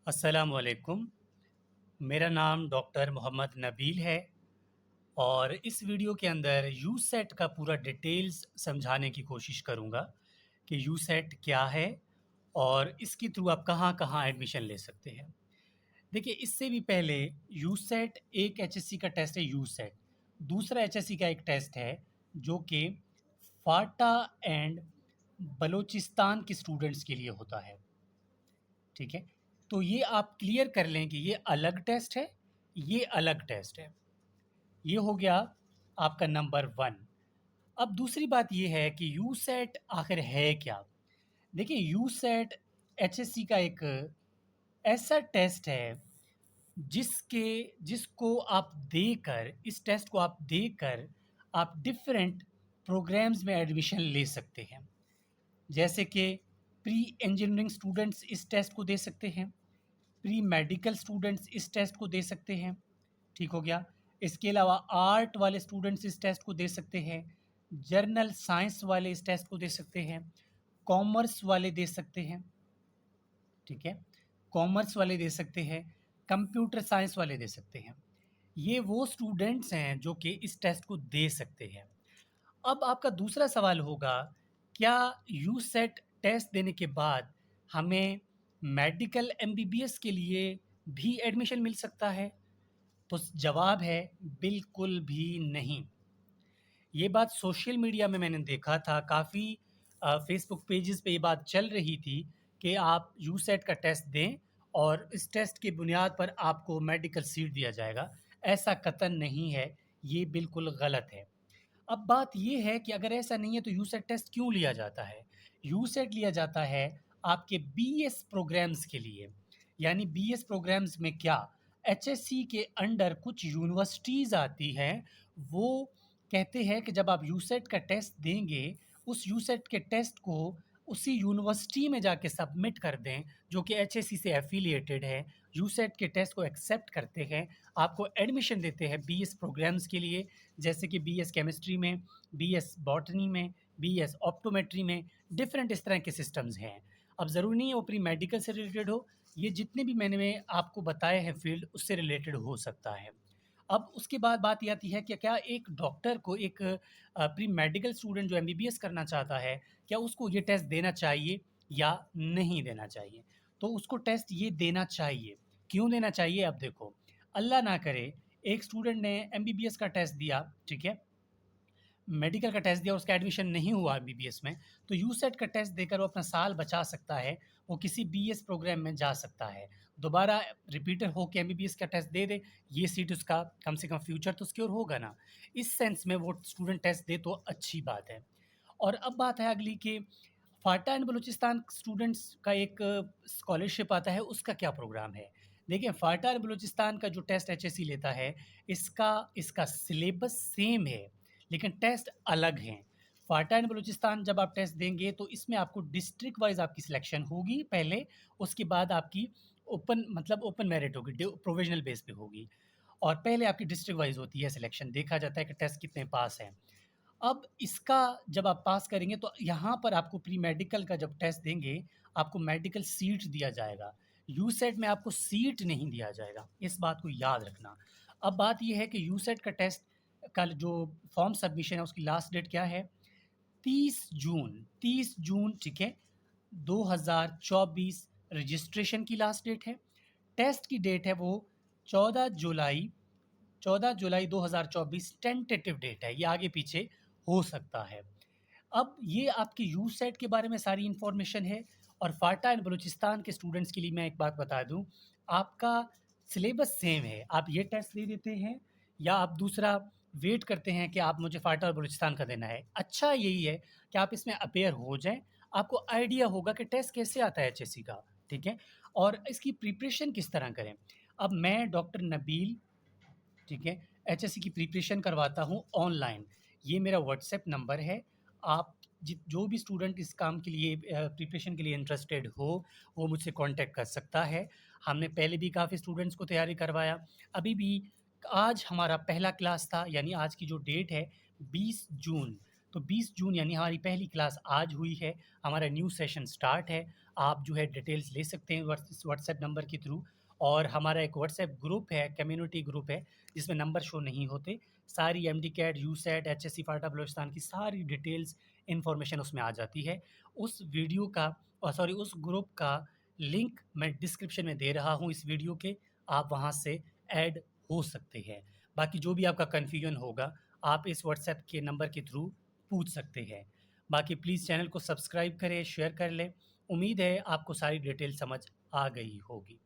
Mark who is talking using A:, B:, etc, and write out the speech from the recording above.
A: अस्सलामुअलैकुम। मेरा नाम डॉक्टर मोहम्मद नबील है और इस वीडियो के अंदर यूसेट का पूरा डिटेल्स समझाने की कोशिश करूँगा कि यूसेट क्या है और इसके थ्रू आप कहाँ-कहाँ एडमिशन ले सकते हैं। देखिए, इससे भी पहले यूसेट एक एचएससी का टेस्ट है यूसेट, दूसरा एचएससी का एक टेस्ट है जो कि फाटा एंड बलूचिस्तान के स्टूडेंट्स के लिए होता है। ठीक है? तो ये आप क्लियर कर लें कि ये अलग टेस्ट है, ये अलग टेस्ट है। ये हो गया आपका नंबर 1। अब दूसरी बात ये है कि यूसेट आखिर है क्या? देखिए, यूसेट एचएससी का एक ऐसा टेस्ट है जिसके जिसको आप देकर इस टेस्ट को आप देकर आप डिफरेंट प्रोग्राम्स में एडमिशन ले सकते हैं। जैसे कि प्री इंजीनियरिंग स्टूडेंट्स इस टेस्ट को दे सकते हैं। प्री मेडिकल स्टूडेंट्स इस टेस्ट को दे सकते हैं। ठीक हो गया। इसके अलावा आर्ट वाले स्टूडेंट्स इस टेस्ट को दे सकते हैं। जर्नल साइंस वाले इस टेस्ट को दे सकते हैं। कॉमर्स वाले दे सकते हैं। ठीक है, कॉमर्स वाले दे सकते हैं। कंप्यूटर साइंस वाले दे सकते हैं। ये वो स्टूडेंट्स हैं जो कि इस टेस्ट को दे सकते हैं। अब आपका दूसरा सवाल होगा, क्या यूसेट टेस्ट देने के बाद हमें मेडिकल एमबीबीएस के लिए भी एडमिशन मिल सकता है? तो जवाब है बिल्कुल भी नहीं। ये बात सोशल मीडिया में मैंने देखा था, काफ़ी फेसबुक पेजेस पे ये बात चल रही थी कि आप यूसेट का टेस्ट दें और इस टेस्ट की बुनियाद पर आपको मेडिकल सीट दिया जाएगा। ऐसा कतई नहीं है, ये बिल्कुल गलत है। अब बात ये है कि अगर ऐसा नहीं है तो यूसेट टेस्ट क्यों लिया जाता है? यूसेट लिया जाता है आपके बीएस प्रोग्राम्स के लिए। यानी बीएस प्रोग्राम्स में क्या? एचएससी के अंडर कुछ यूनिवर्सिटीज़ आती हैं, वो कहते हैं कि जब आप यूसेट का टेस्ट देंगे, उस यूसेट के टेस्ट को उसी यूनिवर्सिटी में जाके सबमिट कर दें, जो कि एचएससी से एफ़िलिएटेड है, यूसेट के टेस्ट को एक्सेप्ट करते हैं, आपको एडमिशन देते हैं बीएस प्रोग्राम्स के लिए, जैसे कि बीएस केमिस्ट्री में, बीएस बॉटनी में, बीएस ऑप्टोमेट्री में, डिफरेंट इस तरह के सिस्टम्स हैं। अब ज़रूरी नहीं है वो प्री मेडिकल से रिलेटेड हो, ये जितने भी मैंने आपको बताए हैं फ़ील्ड, उससे रिलेटेड हो सकता है। अब उसके बाद बात ये आती है कि क्या एक डॉक्टर को एक प्री मेडिकल स्टूडेंट जो एमबीबीएस करना चाहता है, क्या उसको ये टेस्ट देना चाहिए या नहीं देना चाहिए? तो उसको टेस्ट ये देना चाहिए। क्यों देना चाहिए? अब देखो, अल्लाह ना करे एक स्टूडेंट ने एमबीबीएस का टेस्ट दिया, ठीक है? मेडिकल का टेस्ट दिया, उसका एडमिशन नहीं हुआ एमबीबीएस में, तो यूसेट का टेस्ट देकर वो अपना साल बचा सकता है, वो किसी बीएस प्रोग्राम में जा सकता है। दोबारा रिपीटर होके एमबीबीएस का टेस्ट दे दे, ये सीट उसका कम से कम फ्यूचर तो सिक्योर होगा ना। इस सेंस में वो स्टूडेंट टेस्ट दे तो अच्छी बात है। और अब बात है अगली कि फाटा एंड बलूचिस्तान स्टूडेंट्स का एक स्कॉलरशिप आता है, उसका क्या प्रोग्राम है? देखिए, फाटा और बलूचिस्तान का जो टेस्ट एचएससी लेता है, इसका इसका सिलेबस सेम है, लेकिन टेस्ट अलग हैं। फाटा एंड बलूचिस्तान जब आप टेस्ट देंगे तो इसमें आपको डिस्ट्रिक्ट वाइज़ आपकी सिलेक्शन होगी पहले, उसके बाद आपकी ओपन मतलब ओपन मेरिट होगी, प्रोविजनल बेस पे होगी। और पहले आपकी डिस्ट्रिक्ट वाइज़ होती है सिलेक्शन, देखा जाता है कि टेस्ट कितने पास हैं। अब इसका जब आप पास करेंगे तो यहाँ पर आपको प्री मेडिकल का जब टेस्ट देंगे, आपको मेडिकल सीट दिया जाएगा। यूसेट में आपको सीट नहीं दिया जाएगा, इस बात को याद रखना। अब बात ये है कि यूसेट का टेस्ट का जो फॉर्म सबमिशन है उसकी लास्ट डेट क्या है? 30 जून, 30 जून, ठीक है, 2024 रजिस्ट्रेशन की लास्ट डेट है। टेस्ट की डेट है वो 14 जुलाई 14 जुलाई 2024 टेंटेटिव डेट है, ये आगे पीछे हो सकता है। अब ये आपकी यूसेट के बारे में सारी इन्फॉर्मेशन है। और फाटा एंड बलूचिस्तान के स्टूडेंट्स के लिए मैं एक बात बता दूँ, आपका सिलेबस सेम है। आप ये टेस्ट दे देते हैं या आप दूसरा वेट करते हैं कि आप मुझे फाटा और बलूचिस्तान का देना है। अच्छा यही है कि आप इसमें अपेयर हो जाएँ, आपको आइडिया होगा कि टेस्ट कैसे आता है एचएससी का, ठीक है? और इसकी प्रिपरेशन किस तरह करें। अब मैं डॉक्टर नबील, ठीक है, एचएससी की प्रिपरेशन करवाता हूँ ऑनलाइन। ये मेरा व्हाट्सएप नंबर है। आप जो भी स्टूडेंट इस काम के लिए प्रिपरेशन के लिए इंटरेस्टेड हो, वो मुझसे कॉन्टैक्ट कर सकता है। हमने पहले भी काफ़ी स्टूडेंट्स को तैयारी करवाया। अभी भी आज हमारा पहला क्लास था, यानी आज की जो डेट है 20 जून। तो 20 जून यानी हमारी पहली क्लास आज हुई है, हमारा न्यू सेशन स्टार्ट है। आप जो है डिटेल्स ले सकते हैं व्हाट्सएप नंबर के थ्रू, और हमारा एक व्हाट्सएप ग्रुप है, कम्युनिटी ग्रुप है, जिसमें नंबर शो नहीं होते। सारी एमडी कैट, यूसेट, एचएससी फाटा बलूचिस्तान की सारी डिटेल्स, इन्फॉर्मेशन उसमें आ जाती है। उस वीडियो का सॉरी उस ग्रुप का लिंक मैं डिस्क्रिप्शन में दे रहा हूँ इस वीडियो के, आप वहाँ से ऐड हो सकते हैं। बाकी जो भी आपका कन्फ्यूजन होगा, आप इस व्हाट्सएप के नंबर के थ्रू पूछ सकते हैं। बाकी प्लीज़ चैनल को सब्सक्राइब करें, शेयर कर लें। उम्मीद है आपको सारी डिटेल समझ आ गई होगी।